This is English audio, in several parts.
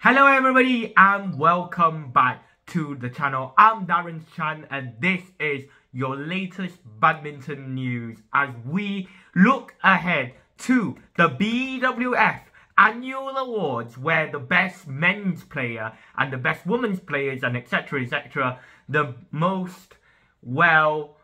Hello everybody and welcome back to the channel. I'm Darence Chan and this is your latest badminton news as we look ahead to the BWF annual awards where the best men's player and the best women's players and etc, the most well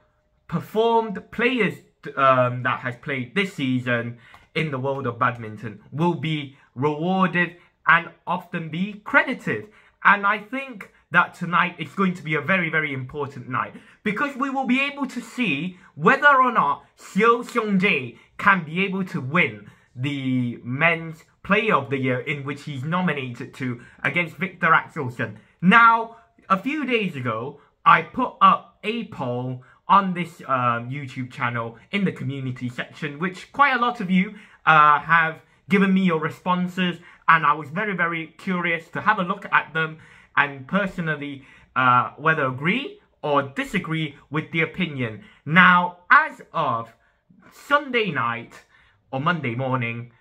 performed players that has played this season in the world of badminton will be rewarded and often be credited. And I think that tonight it's going to be a very important night because we will be able to see whether or not Seo Seung-jae can be able to win the men's player of the year in which he's nominated to against Viktor Axelsen. Now, a few days ago, I put up a poll on this YouTube channel in the community section, which quite a lot of you have given me your responses, and I was very curious to have a look at them and personally whether agree or disagree with the opinion. Now, as of Sunday night or Monday morning,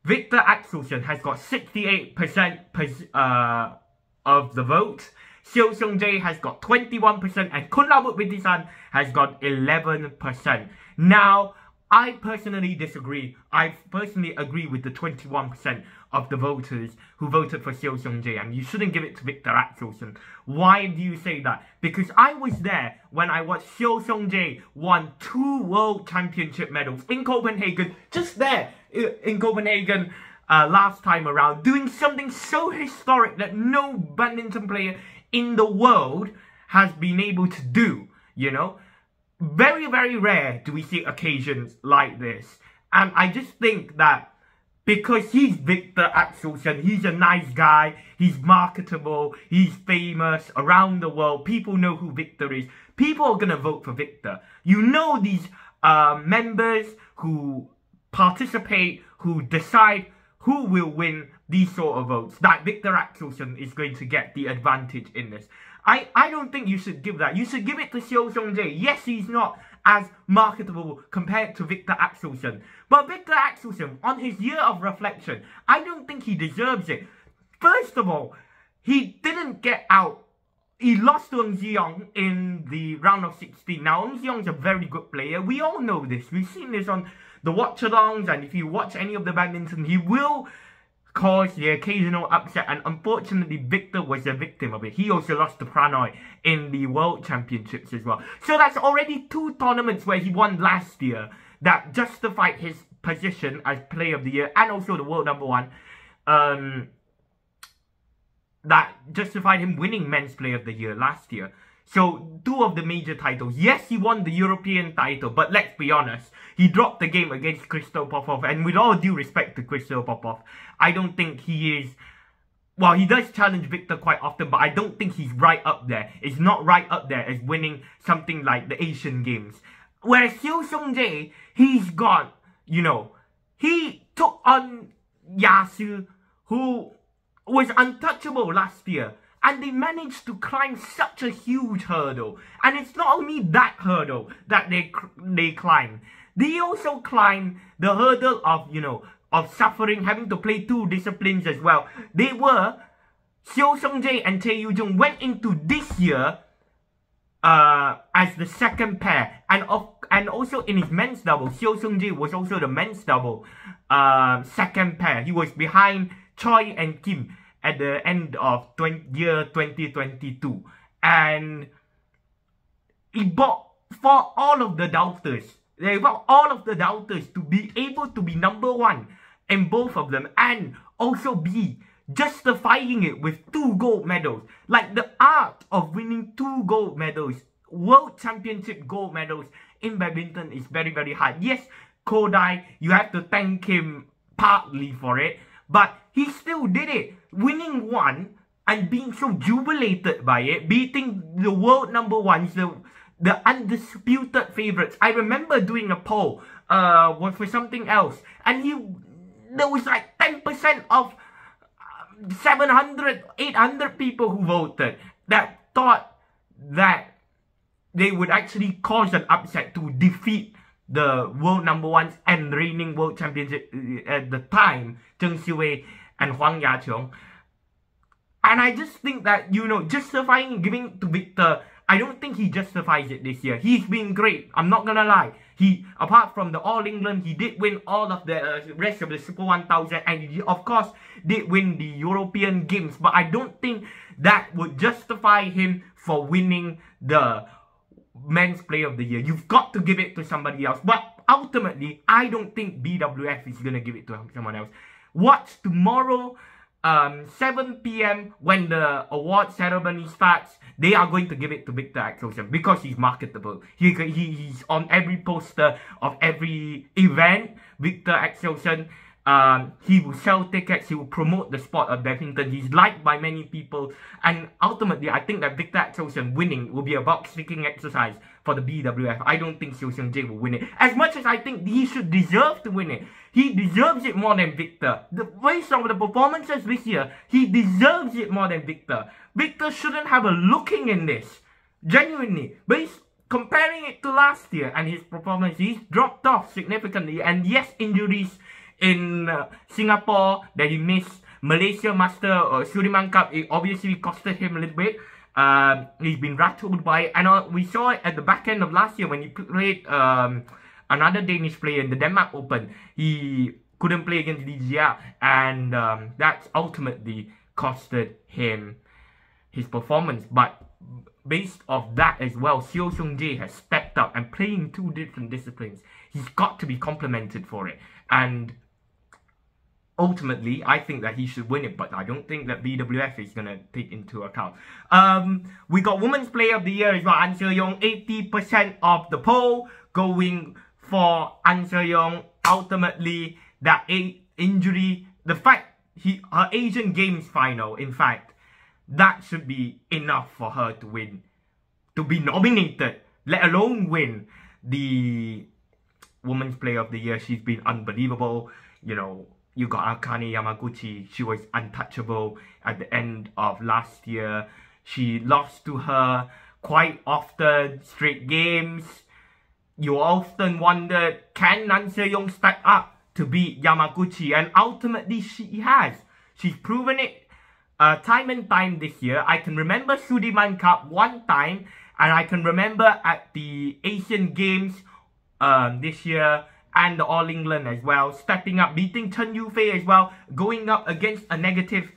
Viktor Axelsen has got 68% of the vote. Seo Seung-jae has got 21% and Kunlabut Witisan has got 11%. Now, I personally disagree. I personally agree with the 21% of the voters who voted for Seo Seung-jae, and you shouldn't give it to Viktor Axelsen. Why do you say that? Because I was there when I watched Seo Seung-jae won 2 World Championship medals in Copenhagen, just there in Copenhagen last time around, doing something so historic that no badminton player in the world has been able to do, you know? Very rare do we see occasions like this. And I just think that because he's Viktor Axelsen, he's a nice guy, he's marketable, he's famous around the world, people know who Viktor is, people are going to vote for Viktor. You know, these members who participate, who decide who will win these sort of votes, that Viktor Axelsen is going to get the advantage in this. I don't think you should give that. You should give it to Seo Seung-jae. Yes, he's not as marketable compared to Viktor Axelsen. But Viktor Axelsen, on his year of reflection, I don't think he deserves it. First of all, he didn't get out. He lost to Ng Ji-young in the round of 16. Now, Ng Ji-young's a very good player. We all know this. We've seen this on the watch-alongs, and if you watch any of the badminton, he will cause the occasional upset, and unfortunately Viktor was a victim of it. He also lost to Pranoy in the World Championships as well. So that's already 2 tournaments where he won last year that justified his position as Player of the Year and also the world #1. That justified him winning Men's Player of the Year last year. So 2 of the major titles. Yes, he won the European title, but let's be honest, he dropped the game against Christoph Popov, and with all due respect to Christoph Popov, I don't think he is, well, he does challenge Viktor quite often, but I don't think he's right up there. It's not right up there as winning something like the Asian Games. Whereas Seo Seung-jae, he's got, you know, he took on Yasu, who was untouchable last year. And they managed to climb such a huge hurdle. And it's not only that hurdle that they climb. They also climb the hurdle of, you know, of suffering, having to play 2 disciplines as well. They were, Seo Seung-jae and Tae Yoo-jung went into this year as the second pair. And also in his men's double, Seo Seung-jae was also the men's double second pair. He was behind Choi and Kim at the end of year 2022. And he bought for all of the doubters. They bought all of the doubters to be able to be #1 in both of them and also be justifying it with 2 gold medals. Like, the art of winning 2 gold medals, World Championship gold medals in badminton is very hard. Yes, Kodai, you have to thank him partly for it, but he still did it, winning 1 and being so jubilated by it, beating the world #1s, the undisputed favourites. I remember doing a poll for something else, and there was like 10% of 700, 800 people who voted that thought that they would actually cause an upset to defeat the world #1s and reigning world championship at the time, Zheng Xiwei and Huang Yaqiong. And I just think that, justifying giving to Viktor, I don't think he justifies it this year. He's been great. I'm not gonna lie. Apart from the All England, he did win all of the rest of the Super 1000, and he, of course, did win the European Games. But I don't think that would justify him for winning the Men's Player of the Year. You've got to give it to somebody else. But ultimately, I don't think BWF is gonna give it to someone else. Watch tomorrow. 7 p.m. when the award ceremony starts, they are going to give it to Viktor Axelsen because he's marketable. He's on every poster of every event. Viktor Axelsen, he will sell tickets, he will promote the sport of badminton. He's liked by many people, and ultimately, I think that Viktor Axelsen winning will be a box-ticking exercise for the BWF. I don't think Seo Seung-jae will win it. As much as I think he should deserve to win it, he deserves it more than Viktor. Based on the performances this year, he deserves it more than Viktor. Viktor shouldn't have a looking in this. Genuinely. Comparing it to last year and his performance, he's dropped off significantly. And yes, injuries in Singapore that he missed. Malaysia Master or Sudirman Cup, it obviously costed him a little bit. He's been rattled by it. And we saw it at the back end of last year when he played another Danish player in the Denmark Open. He couldn't play against Li Jia, and that's ultimately costed him his performance. But based off that as well, Seo Seung-jae has stepped up and playing two different disciplines. He's got to be complimented for it. And ultimately, I think that he should win it, but I don't think that BWF is going to take into account. We got Women's Player of the Year as well. An Se-young, 80% of the poll going for An Se-young. Ultimately, that injury, the fact her Asian Games final, in fact, that should be enough for her to win, to be nominated, let alone win the Women's Player of the Year. She's been unbelievable. You got Akane Yamaguchi. She was untouchable at the end of last year. She lost to her quite often, straight games. You often wondered, can An Se-young step up to beat Yamaguchi? And ultimately, she has. She's proven it time and time this year. I can remember Sudirman Cup one time, and I can remember at the Asian Games this year, and the All England as well, stepping up, beating Chen Yufei as well, going up against a negative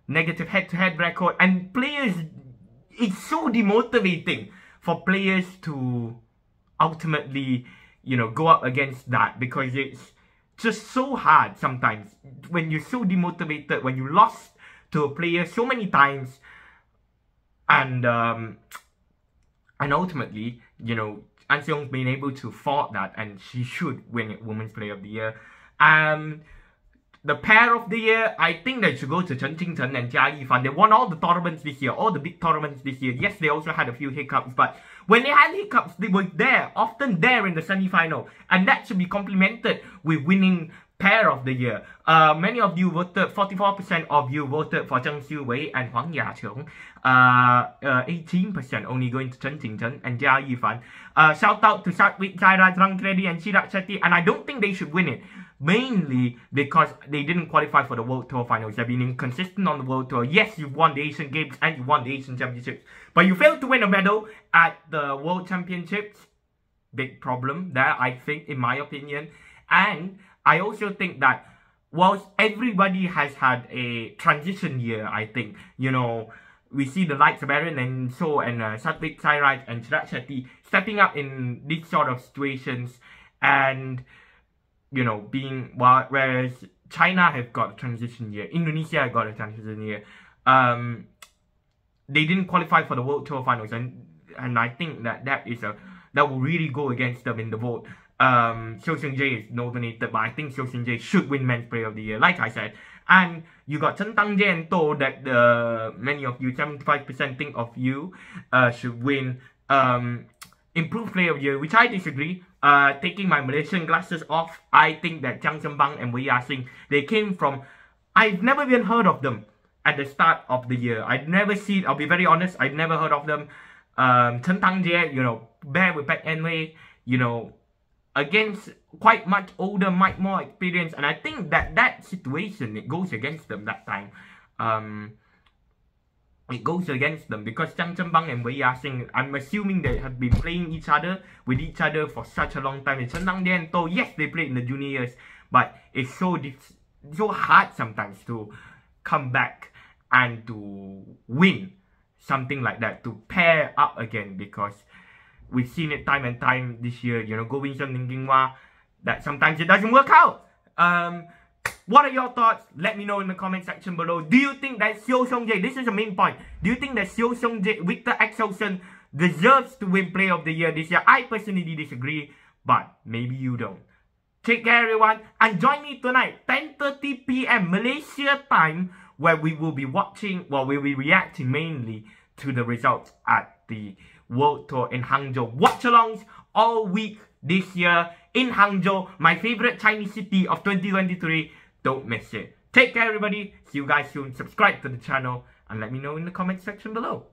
head-to-head record. And players, it's so demotivating for players to ultimately, go up against that, because it's just so hard sometimes when you're so demotivated, when you lost to a player so many times, and ultimately, An Se-young's been able to fought that, and she should win it Women's Player of the Year. The pair of the year, I think they should go to Chen Qingchen and Jia Yifan. They won all the tournaments this year, all the big tournaments this year. Yes, they also had a few hiccups, but when they had hiccups, they were there, often there in the semi-final. And that should be complemented with winning pair of the year. Many of you voted, 44% of you voted for Zheng Xiuwei and Huang Yacheng. 18% only going to Chen Qingchen and Jia Yifan. Shout out to Satwik Sairaj, Rangkredi and Chirag Shetty. And I don't think they should win it. Mainly because they didn't qualify for the World Tour Finals. They've been inconsistent on the World Tour. Yes, you've won the Asian Games and you won the Asian Championships, but you failed to win a medal at the World Championships. Big problem there, I think, in my opinion. And I also think that whilst everybody has had a transition year, I think, we see the likes of Aaron and Satwik Sairaj and Chirag Shetty stepping up in these sort of situations, and whereas China have got a transition year, Indonesia have got a transition year. They didn't qualify for the World Tour Finals, and I think that will really go against them in the vote. Seo Seung-jae is nominated, but I think Seo Seung-jae should win Men's Player of the Year, like I said. And you got Chen Tang-jae and To that many of you, 75% think of you, should win Improved Player of the Year, which I disagree. Taking my Malaysian glasses off, I think that Jiang Shenbang and Wei Ya-sing, they came from, I've never even heard of them at the start of the year. I'd never seen, I'll be very honest, I'd never heard of them. Chen Tang-jae, bear with Baek En-wei, against quite much older, more experienced, and I think that situation, it goes against them that time. it goes against them, because Zhang Zhenbang and Wei Yaxing, I'm assuming they have been playing with each other for such a long time. And Chen Dangdian, though, yes, they played in the junior years, but it's so hard sometimes to come back and to win something like that, to pair up again, because we've seen it time and time this year, you know, Go Win Shen Ling Qinghua, that sometimes it doesn't work out. What are your thoughts? Let me know in the comment section below. Do you think that Xiao Xiongjae, this is the main point, do you think that Xiao Xiongjae, Viktor Axelsen deserves to win Player of the Year this year? I personally disagree, but maybe you don't. Take care everyone, and join me tonight, 10:30 p.m. Malaysia time, where we will be watching, well, we will be reacting mainly to the results at the World Tour in Hangzhou. Watch-alongs all week this year in Hangzhou, my favorite Chinese city of 2023. Don't miss it. Take care everybody. See you guys soon. Subscribe to the channel and let me know in the comment section below.